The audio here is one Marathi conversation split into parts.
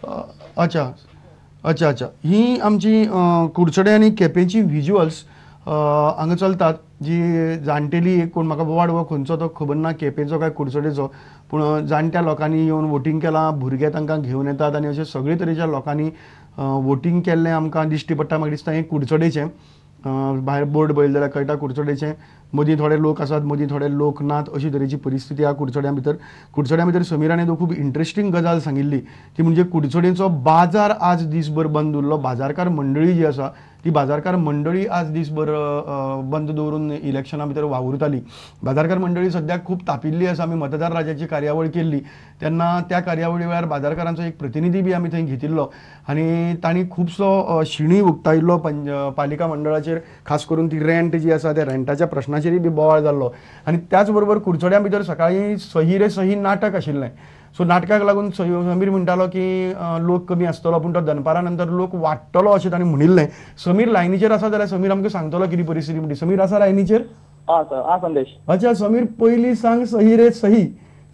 अच्छा अच्छा अच्छा ही आमची कुडचडे आनी केपेंची व्हिज्युअल्स हांगा चलतात जी जाणटेली कोण म्हाका वॉर्ड वा खंयचो तो खबर ना केपेंचो काय कुडचडेचो पूण जाणट्या लोकांनी येवन वोटींग केलां भुरगे तांकां घेवन येतात आनी अशे सगळे तरेच्या लोकांनी वोटींग केल्लें आमकां दिश्टी पडटा म्हाका दिसता हें कुडचडेचें भायर बोर्ड पळयलें जाल्यार कळटा कुडचडेचें मदीं थोडे लोक आसात मदीं थोडे लोक नात अशी तरेची परिस्थिती आहा कुडचड्या भितर समिरान एक खूब इंट्रस्टींग गजाल सांगिल्ली ती म्हणजे कुडचडेचो बाजार आज दीसभर बंद उरलो बाजारकार मंडळी जी आसा ती बाजारकार मंडळी आज दीसभर बंद दवरून इलेक्शना भितर वावुरताली बाजारकार मंडळी सद्याक खूब तापिल्ली आसा आमी मतदार राजाची कार्यावळ केल्ली तेन्ना त्या कार्यावळी वेळार बाजारकारांचो एक प्रतिनिधी बी आमी थंय घेतिल्लो आनी तांणी खुबसो शिणी उक्तायिल्लो पालिका मंडळाचेर खास करून ती रेंट जी आसा त्या रेंटाच्या प्रश्नाचेरय बी बोवाळ जाल्लो आनी त्याच बरोबर कुडचड्या भितर सकाळीं सही रे सही नाटक आशिल्लें सो नाटकाक लागून समीर म्हणटालो की लोक कमी आसतलो पूण तो दनपारा नंतर लोक वाडटलो अशें ताणें म्हणिल्लें समीर लायनीचेर आसा जाल्यार समीर आमकां सांगतलो कितें परिस्थिती म्हणटी समीर आसा लायनीचेर संदेश अच्छा समीर पयलीं सांग सही रे सही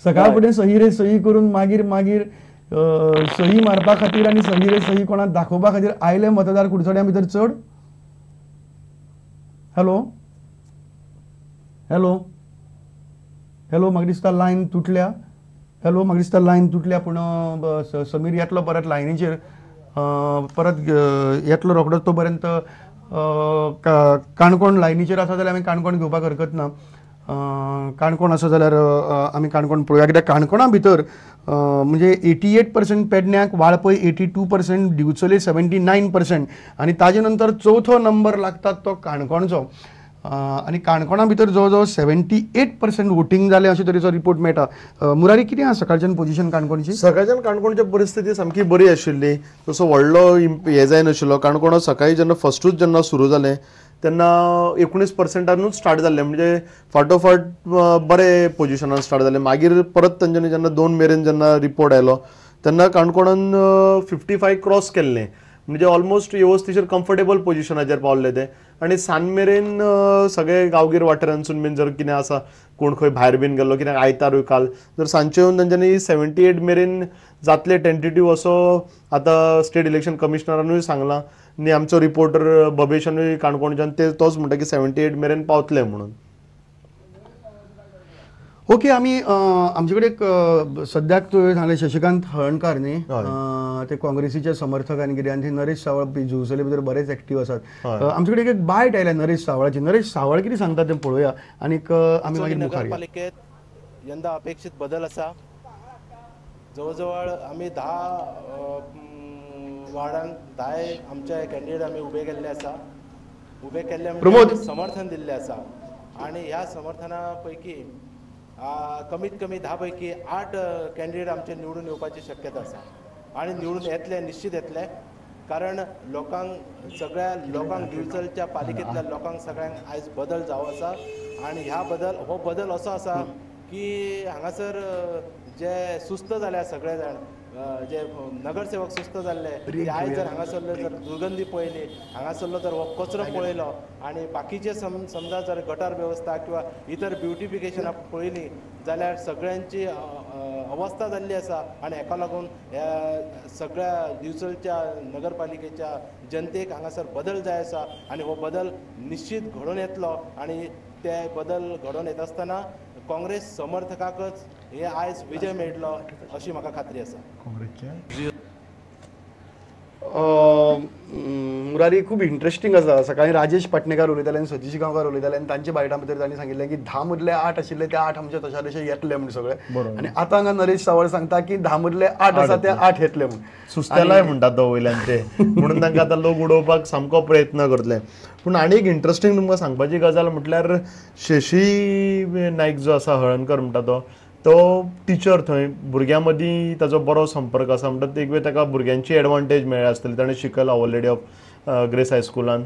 सकाळ फुडें सही रे सही करून मागीर मागीर सही मारपा खातीर आनी सही रे सही कोणाक दाखोवपा खातीर आयले मतदार कुडचड्या भितर चड हॅलो हॅलो हॅलो म्हाका दिसता लायन तुटल्या हॅलो म्हाका दिसता लायन तुटल्या पूण समीर येतलो परत लायनीचेर परत येतलो रोखडोच तो पर्यंत काणकोण लायनीचेर आसा जाल्यार आमी काणकोण घेवपाक हरकत ना काणकोण आसा जाल्यार आमी काणकोण पळोवया कित्याक काणकोणा भितर म्हणजे 88% पेडण्याक वाळपय 82% दिवचले 79% आनी ताजे नंतर चवथो नंबर लागता तो काणकोणचो आनी काणकोणा भितर जवळ जवळ 78% वोटींग जालें अशे तरेचो रिपोर्ट मेळटा मुरारी कितें आसा सकाळच्यान पोझिशन काणकोणची सकाळच्यान काणकोणची परिस्थिती सामकी बरी आशिल्ली तसो व्हडलो हे जायनाशिल्लो काणकोण सकाळी जेन्ना फस्टूच जेन्ना सुरू जालें तेन्ना 19%नूच स्टार्ट जाल्लें म्हणजे फाटोफाट बरे पोझिशनान स्टार्ट जालें मागीर परत तांच्यांनी जेन्ना 2 मेरेन जेन्ना रिपोर्ट आयलो तेन्ना काणकोणान 55 क्रॉस केल्लें म्हणजे ऑलमोस्ट वेवस्थितशीर कम्फर्टेबल पोझिशनाचेर पावल्ले ते आनी सान मेरेन सगळे गांवगीर वाठारांसून बीन जर कितें आसा कोण खंय भायर बीन गेल्लो कित्याक आयतारूय काल जर सांजचे येवन तांच्यांनी 78 मेरेन जातले टेंटेटिव्ह असो आतां स्टेट इलेक्शन कमिशनरानूय सांगलां आनी आमचो रिपोर्टर बबेशानूय काणकोणच्यान तोच म्हणटा की 78 मेरेन पावतले म्हणून ओके आमी आमचे कडेन एक सद्याक तुवें सांगलें शशिकांत हळर्णकार न्ही ते काँग्रेसीचे समर्थक आनी कितें आनी नरेश सावळ जुवसले भितर बरेच एक्टीव आसात आमचे कडेन एक बायट आयल्या नरेश सावळ कितें सांगता तें पळोवया आनीक आमी मागीर मुखार नगरपालिकेत यंदा अपेक्षित बदल आसा जवळ जवळ आमी 10 वार्डांक 10 आमचे कॅन्डिडेट आमी उबे केल्ले आसा उबे केल्ले समर्थन दिल्लें आसा आनी ह्या समर्थना पैकी कमीत कमी 10 पैकी 8 कॅन्डिडेट आमचे निवडून येवपाची शक्यता आसा आनी निवडून येतले निश्चित येतले कारण सगळ्या लोकांक दिवचलच्या पालिकेंतल्या लोकांक सगळ्यांक आयज बदल जावो आसा आनी हो बदल असो आसा की हांगासर जे सुस्त जाल्या सगळे जाण जे नगरसेवक सुस्त जाल्ले आयज जर हांगासरले जर दुर्गंधी पळयली हांगासरलो जर हो कचरो पळयलो आनी बाकीचे समजा जर गटार वेवस्था किंवा इतर ब्युटिफिकेशनां पळयलीं जाल्यार सगळ्यांची अवस्था जाल्ली आसा आनी हेका लागून ह्या सगळ्या दिवचलच्या नगरपालिकेच्या जनतेक हांगासर बदल जाय आसा आनी हो बदल निश्चित घडोवन येतलो आनी ते बदल घडोवन येता आसतना काँग्रेस समर्थकाकच हे आयज विजय मेळटलो अशी म्हाका खात्री आसा मुरारी खूब इंट्रस्टींग आसा सकाळीं राजेश पाटणेकार उलयताले आनी सतीश गांवकार उलयताले आनी तांचे बायटा भितर तांणी सांगिल्लें की 10 मदले 8 आशिल्ले ते 8 आमचे तशा तशे येतले म्हण सगळे आनी आतां हांगा नरेश सावळ सांगता की 10 मदले 8 आसा ते 8 येतले म्हण सुस्तेलाय म्हणटात तो वयल्यान ते म्हणून तांकां आतां लोक उडोवपाक सामको प्रयत्न करतले पूण आनी एक इंट्रस्टींग तुमकां सांगपाची गजाल म्हटल्यार शशी नायक जो आसा हळर्णकर म्हणटा तो टिचर थंय भुरग्यां मदीं ताजो बरो संपर्क आसा म्हणटा एक वेळ ताका भुरग्यांची एडवांटेज मेळ्ळी आसतली ताणें शिकला आवर लेडी ऑफ ग्रेस हायस्कुलान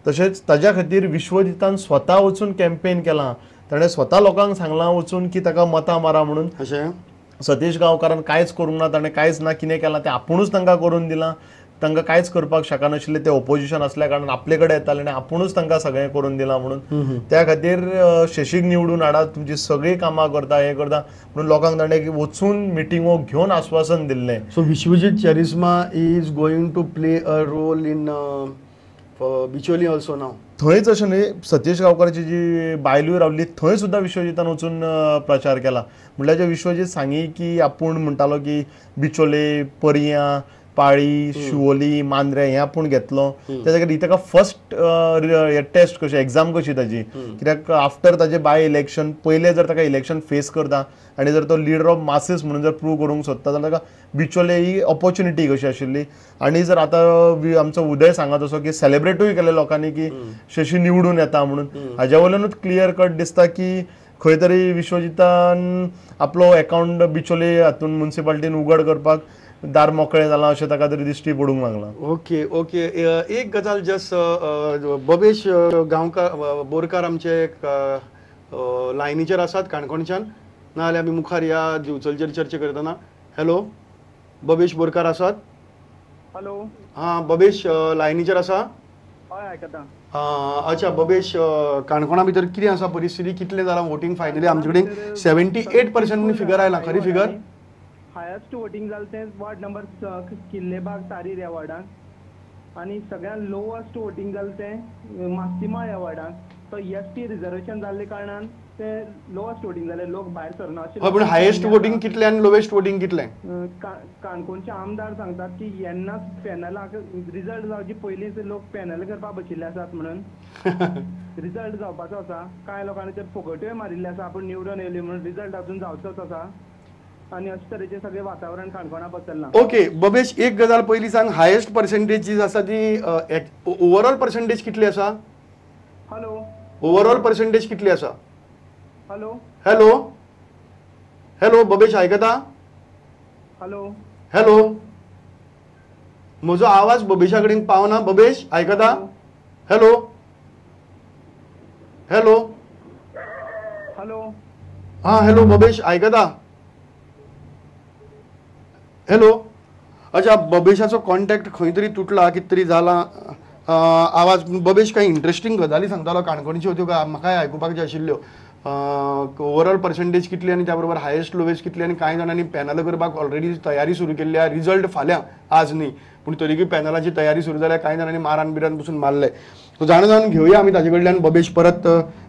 तशेंच ताज्या खातीर विश्वजितान स्वता वचून कॅम्पेन केलां ताणें स्वता लोकांक सांगलां वचून की ताका मतां मारा म्हणून अशें सतीश गांवकारान कांयच करूंक ना ताणें कांयच ना कितें केलां तें आपुणूच तांकां करून दिलां तांकां कांयच करपाक शकनाशिल्ले ते ऑपोजिशन असल्या कारणान आपले कडेन येताले आनी आपुणूच तांकां सगळें करून दिलां म्हणून त्या खातीर शशीक निवडून हाडात तुमची सगळीं कामां करता हें करता म्हणून लोकांक ताणें वचून मिटिंगो घेवन आश्वासन दिल्लें. So Vishwajeet charisma is going to play a role in Bicholim also नाव. थंयच अशें न्ही, सतीश गांवकाराची जी बायलूय रावली थंय सुद्दां विश्वजितान वचून प्रचार केला. म्हणल्यार जे विश्वजीत सांगी की आपूण म्हणटालो की बिचोले, पर्यां, पाळी, शिवोली, मांद्रे हें आपूण घेतलो. त्या जाग्यार ताका फर्स्ट टेस्ट कशी एग्जाम कशी ताजी, कित्याक आफ्टर ताजे बाय इलेक्शन पयले जर ताका इलेक्शन फेस करता आनी जर तो लिडर ऑफ मासीस म्हणून जर प्रूव करूंक सोदता जाल्यार ताका बिचोले ही ऑपॉर्च्युनिटी कशी आशिल्ली. आनी जर आतां आमचो उदय सांगत असो की सेलिब्रेटूय केले लोकांनी की शशी निवडून येता म्हणून, हाज्या वयल्यानूच क्लियर कट दिसता की खंय तरी विश्वजितान आपलो अकाउंट बिचोले हातून म्युनिसिपालिटीन उगड करपाक दार मोकळें जालां अशें ताका तरी दिश्टी पडूंक लागलां. ओके ओके एक गजाल जस्ट बबेश गांवकार बोरकार आमचे लायनीचेर आसात काणकोणच्यान, नाजाल्यार आमी मुखार या दिवचलचेर चर्चा करतना. हॅलो बबेश बोरकार आसात? हॅलो. हां बबेश लायनीचेर आसा? हय आयकता. अच्छा बबेश, काणकोणा भितर कितें आसा परिस्थिती, कितलें जालां वोटींग फायनली? आमचे कडेन 78% फिगर आयला, खरी फिगर? हायस्ट वोटींग जालें तें वॉर्ड नंबर किल्लेबाग तारीर ह्या वार्डान, आनी सगळ्यात लोवस्ट वोटींग जालें तें मास्तिमा ह्या वार्डान. तो एसटी रिजर्वेशन जाल्ले कारणान ते लोवस्ट वोटींग जालें, लोक भायर सरना. हय पूण हायेस्ट वोटींग कितलें आनी लोवेस्ट वोटींग कितलें? काणकोणचे आमदार सांगतात की येन्नाच पॅनलाक रिजल्ट जावचे पयलींच लोक पॅनल करपाक बशिल्ले आसात म्हणून. रिजल्ट जावपाचो आसा, कांय लोकांनी तर फुकट्योय मारिल्ले आसा आपूण निवडून येयली म्हणून, रिजल्ट अजून जावचोच आसा. आनी अशे तरेचे सगळे वातावरण काणकोणा बसल्लां. ओके बबेश, एक गजाल पयली सांग, हायेस्ट पर्सेंटेज जी आसा ती ओवरऑल पर्सेंटेज कितली आसा? हॅलो. ओवरऑल पर्सेंटेज कितली आसा? हॅलो. हॅलो हॅलो बबेश आयकता? हॅलो. हॅलो म्हजो आवाज बबेशा कडेन पावना? बबेश आयकता? Hello hello hello. हां हॅलो बबेश आयकता? हॅलो. अच्छा बबेशाचो कॉन्टॅक्ट खंय तरी तुटला, कितें तरी जाला आवाज. बबेश काही इंटरेस्टिंग गजाली सांगतालो काणकोणच्यो, त्यो म्हाकाय आयकुपाक जाय आशिल्ल्यो. ओवरऑल पर्सेंटेज कितली आनी त्या बरोबर हायेस्ट लोवेस्ट कितली, आनी कांय जाणांनी पॅनल करपाक ऑलरेडी तयारी सुरू केल्ली आहे. रिजल्ट फाल्यां, आज न्ही पूण तरीकय पॅनलाची तयारी सुरू जाल्या. कांय जाणांनी मारान बिरान पसून मारले. सो जाणा जावन घेवया आमी ताजे कडल्यान. बबेश परत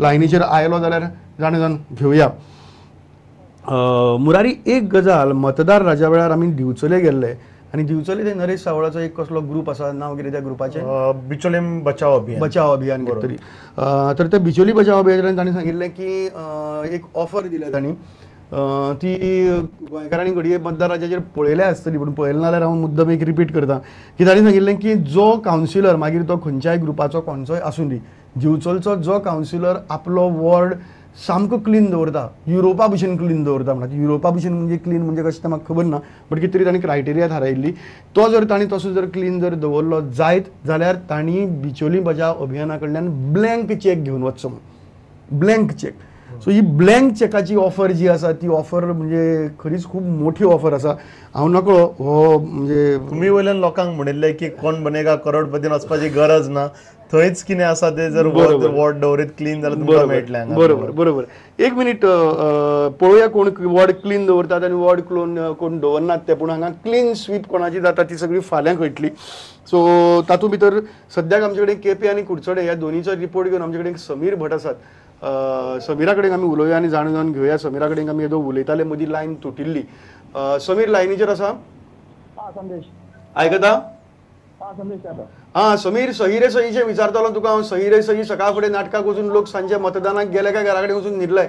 लायनीचेर आयलो जाल्यार जाणा जावन घेवया. मुरारी एक गजाल, मतदार राजा वेळार आमी दिवचले गेल्ले आनी दिवचले थंय नरेश सावळाचो एक कसलो ग्रुप आसा, नांव कितें त्या ग्रुपाचें? बिचोले बचाव अभियान. बचाव अभियान कितें तरी. तर त्या बिचोली बचाव अभियानान तांणी सांगिल्लें की एक ऑफर दिल्या तांणी, ती गोंयकारांनी घडये मतदार राजाचेर पळयल्या आसतली पूण पळयलें नाल्यार हांव मुद्दम एक रिपीट करता की तांणी सांगिल्लें की जो कावन्सिलर मागीर तो खंयच्याय ग्रुपाचो खंयचोय आसूं दी, दिवचलचो जो कावन्सिलर आपलो वॉर्ड सामको क्लीन दवरता, युरोपा भशेन क्लीन दवरता म्हणटा. युरोपा भशेन म्हणजे क्लीन म्हणजे कशें तें म्हाका खबर ना, बट कितें तरी तांणी क्रायटेरिया थारायिल्ली. तो जर तांणी तसो जर क्लीन जर दवरलो जायत जाल्यार तांणी बिचोली बचाव अभियाना कडल्यान ब्लँक चॅक घेवन वचचो म्हणून. Blank cheque. सो ही ब्लँक चॅकाची ऑफर जी आसा ती ऑफर म्हणजे खरीच खूब मोठी ऑफर आसा. हांव नकळो हो म्हणजे तुमी वयल्यान लोकांक म्हणिल्लें की कोण बनेगा करोडपतीन वचपाची गरज ना, थंयच कितें आसा ते जर वॉर्ड दवरीत क्लीन जाल्यार तुमकां मेळटलें. बरोबर बरोबर. एक मिनीट पळोवया कोण वॉर्ड क्लीन दवरतात आनी वॉर्ड कोण दवरनात ते. पूण हांगा क्लीन स्वीप कोणाची जाता ती सगळी फाल्यां कळटली. सो तातूंत भितर सद्याक आमचे कडेन केपी आनी कुडचडे ह्या दोनीचो रिपोर्ट घेवन आमचे कडेन समीर भट आसात. समीरा कडेन आमी उलोवया आनी जाणून जावन घेवया. समीरा कडेन आमी येदो उलयताले मदीं लायन तुटिल्ली. समीर लायनीचेर आसा? संदेश आयकता? संदेश येता. हां समीर, सही रे सहीचें विचारतालो तुका हांव. सही रे सही सकाळ फुडें नाटकाक वचून लोक सांजे मतदानाक गेले काय घरा कडेन वचून न्हिदले?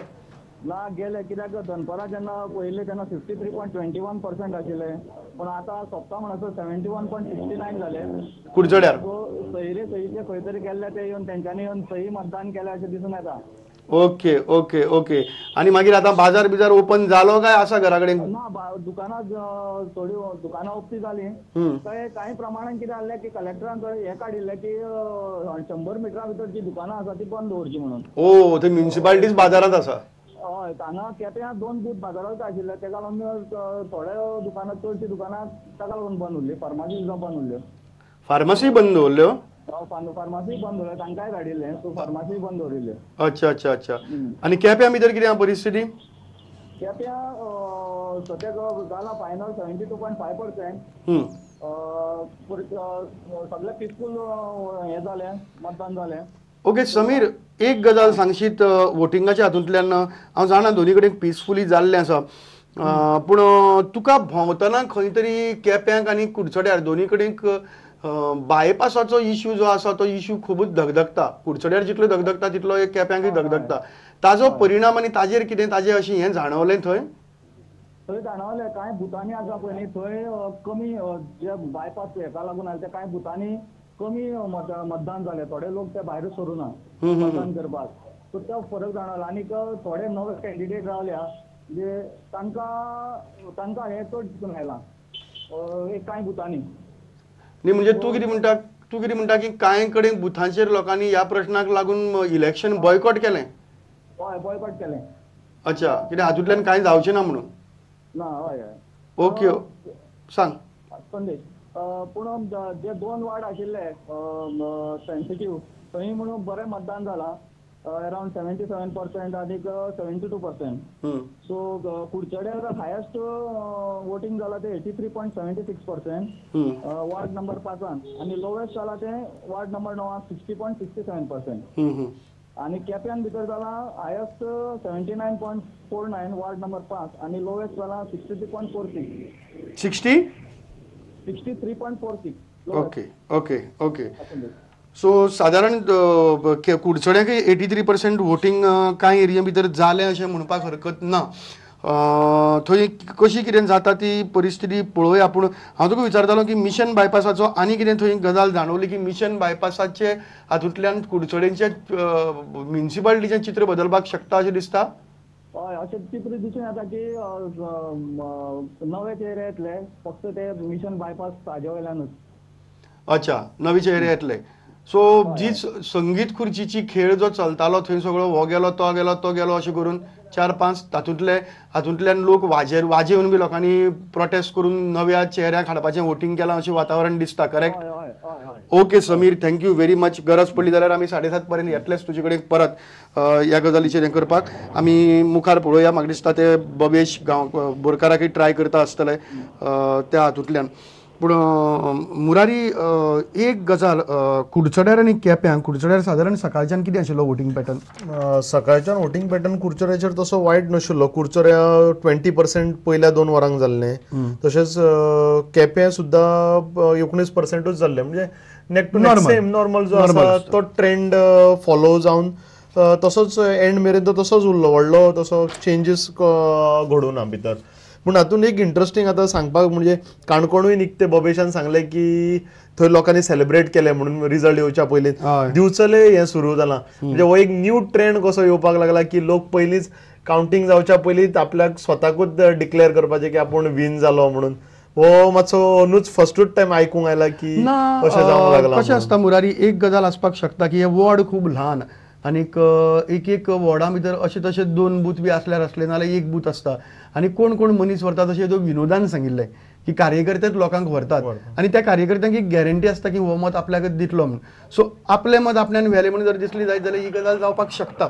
ना गेले, कित्याक दनपारां जेन्ना पयले तेन्ना 53.21% आशिल्ले, पूण आतां सोंपता म्हणसर 71.69 जाले. कुडचड्यार सही रे सहीचे खंय तरी गेल्ले ते येवन तेंच्यांनी येवन सही मतदान केलें अशें दिसून येता. Okay okay okay. आनी मागीर आतां बाजार बिजार ओपन जालो काय आसा घरा कडेन? ना, दुकानां थोडी दुकानां उक्ती जालीं. कांय प्रमाणान कितें जाल्लें की कलेक्टरान हें काडिल्लें की 100 मिटरा भितर जी दुकानां आसा ती बंद दवरची म्हणून. ओ थंय म्युनिसिपालिटीज बाजारांत आसा? हय, हांगा केप्यां 2 बूथ बाजारांत आशिल्ले, तेका लागून थोड्या दुकानां, चडशीं दुकानां ताका लागून बंद उरली, फार्मासी सुद्दां बंद उरल्यो. फार्मासी बंद दवरल्यो? फार्मासी बंद दवरले, तांकांय धाडिल्ले, सो फार्मासी बंद दवरिल्ले. अच्छा अच्छा अच्छा. आनी केप्यां भितर कितें आहा परिस्थिती? केप्यां सद्याक जाला फायनल 72.5%. सगळे पिसफूल हे जालें, मतदान जालें. ओके समीर, एक गजाल सांगशीत वोटिंगाच्या हातूंतल्यान. हांव जाणा दोनी कडेन पिसफुली जाल्लें आसा, पूण तुका भोंवतना खंय तरी केप्यांक आनी कुडचड्यार दोनी कडेन बायपासाचो इश्यू जो आसा तो इश्यू खूबच धगधगता. कुडचड्यार जितलो धगधगता तितलो एक केप्यांकय धगधगता. ताजो परिणाम आनी ताजेर कितें ताजें अशें हें जाणवलें थंय? थंय जाणवलें कांय बुथांनी आसा पळय न्ही, थंय कमी जे बायपास हेका लागून आयले ते कांय बुथांनी कमी मतदान जालें. थोडे लोक ते भायर सरूना मतदान करपाक, सो तो फरक जाणवला. आनीक थोडे नवे कॅन्डिडेट रावल्या जे तांकां हें चड दिसून आयलां एक कांय बुथांनी. न्ही म्हणजे तूं कितें म्हणटा की कांय कडेन बुथांचेर लोकांनी ह्या प्रश्नाक लागून इलेक्शन बॉयकॉट केलें? हय, बॉयकॉट केलें. अच्छा, कित्याक हातूंतल्यान कांय जावचें ना म्हणून? ना, हय हय. ओके, सांग. संदेश, पूण जे 2 वार्ड आशिल्ले सेन्सिटीव, थंय म्हणून बरें मतदान जालां, अरावंड 77% आनीक 72%. सो कुडचड्यार हायेस्ट वोटींग जाला ते 83.76%, वार्ड नंबर 5 आनी लोवेस्ट जाला ते वार्ड नंबर 9 60.67%. आनी केप्यान भितर जाला हायेस्ट 79.49 वार्ड नंबर 5 आनी लोवेस्ट जाला 63.46. 63.46. Okay okay okay. सो साधारण कुडचड्याक 83% वोटींग कांय एरिया भितर जालें अशें म्हणपाक हरकत ना. थंय कशी कितें जाता ती परिस्थिती पळोवया. पूण हांव तुका विचारतालो की मिशन बायपासाचो आनी कितें थंय गजाल जाणवली की मिशन बायपासाचे हातूंतल्यान कुडचडेंचे म्युनिसिपालिटीचें चित्र बदलपाक शकता अशें दिसता? हय, अशें चित्र दिसून येता की नवेच एरिया येतले, फक्त ते मिशन बायपास ताजे वयल्यानूच. अच्छा, नवीचे एरिया येतले. सो जी संगीत खुर्चीची खेळ जो चलतालो थंय सगळो हो गेलो तो गेलो तो गेलो अशें करून 4-5 हातूंतल्यान लोक वाजेवन बी लोकांनी प्रोटेस्ट करून नव्या चेहऱ्याक हाडपाचें वोटींग केलां अशें वातावरण दिसता, correct? Okay Sameer, thank you very much. गरज पडली जाल्यार आमी 7:30 पर्यंत येतलेच तुजे कडेन परत ह्या गजालीचेर हें करपाक. आमी मुखार पळोवया. म्हाका दिसता ते बबेश बोरकाराकय ट्राय करता आसतले त्या हातूंतल्यान. पूण मुरारी, एक गजाल कुडचड्यार आनी केप्यांक, कुडचड्यार सादारण सकाळच्यान कितें आशिल्लो वोटींग पॅटर्न? सकाळच्यान वोटींग पॅटर्न कुडचड्याचेर तसो वायट नाशिल्लो. कुडचड्या 20% पयल्या 2 वरांक जाल्लें, तशेंच केप्यां सुद्दां 19%च जाल्लें. म्हणजे neck to neck same normal जो आसा तो ट्रेंड फॉलो जावन तसोच एंड मेरेन तो तसोच उरलो, व्हडलो तसो चेंजीस घडूं ना भितर. पूण हातूंत एक इंट्रस्टींग आतां सांगपाक म्हणजे काणकोणूय निकते बबेशान सांगलें की थंय लोकांनी सेलिब्रेट केलें म्हणून रिजल्ट येवच्या पयलीं दिवचले हें सुरू जालां. म्हणजे हो एक न्यू ट्रेंड कसो येवपाक लागला की लोक पयलींच कावंटींग जावच्या पयलींच आपल्याक स्वताकूच डिक्लेअर करपाचें की आपूण विन जालो म्हणून. हो मातसो अंदूच फर्स्टूच टायम आयकूंक आयला की अशें जावंक लागलां. कशें आसता मुरारी, एक गजाल आसपाक शकता की हे वॉर्ड खूब ल्हान आनीक एक वॉर्डा भितर अशें तशें 2 बूथ बी आसल्यार आसले नाल्यार 1 बूथ आसता. आनी कोण मनीस व्हरता तशें तो विनोदान सांगिल्लें की कार्यकर्तेच लोकांक व्हरतात आनी त्या कार्यकर्त्यांक एक गॅरंटी आसता की हो मत आपल्याकच दितलो म्हणून. सो आपलें मत आपल्यान व्हेलें म्हणून जर दिसली जायत जाल्यार ही गजाल जावपाक शकता.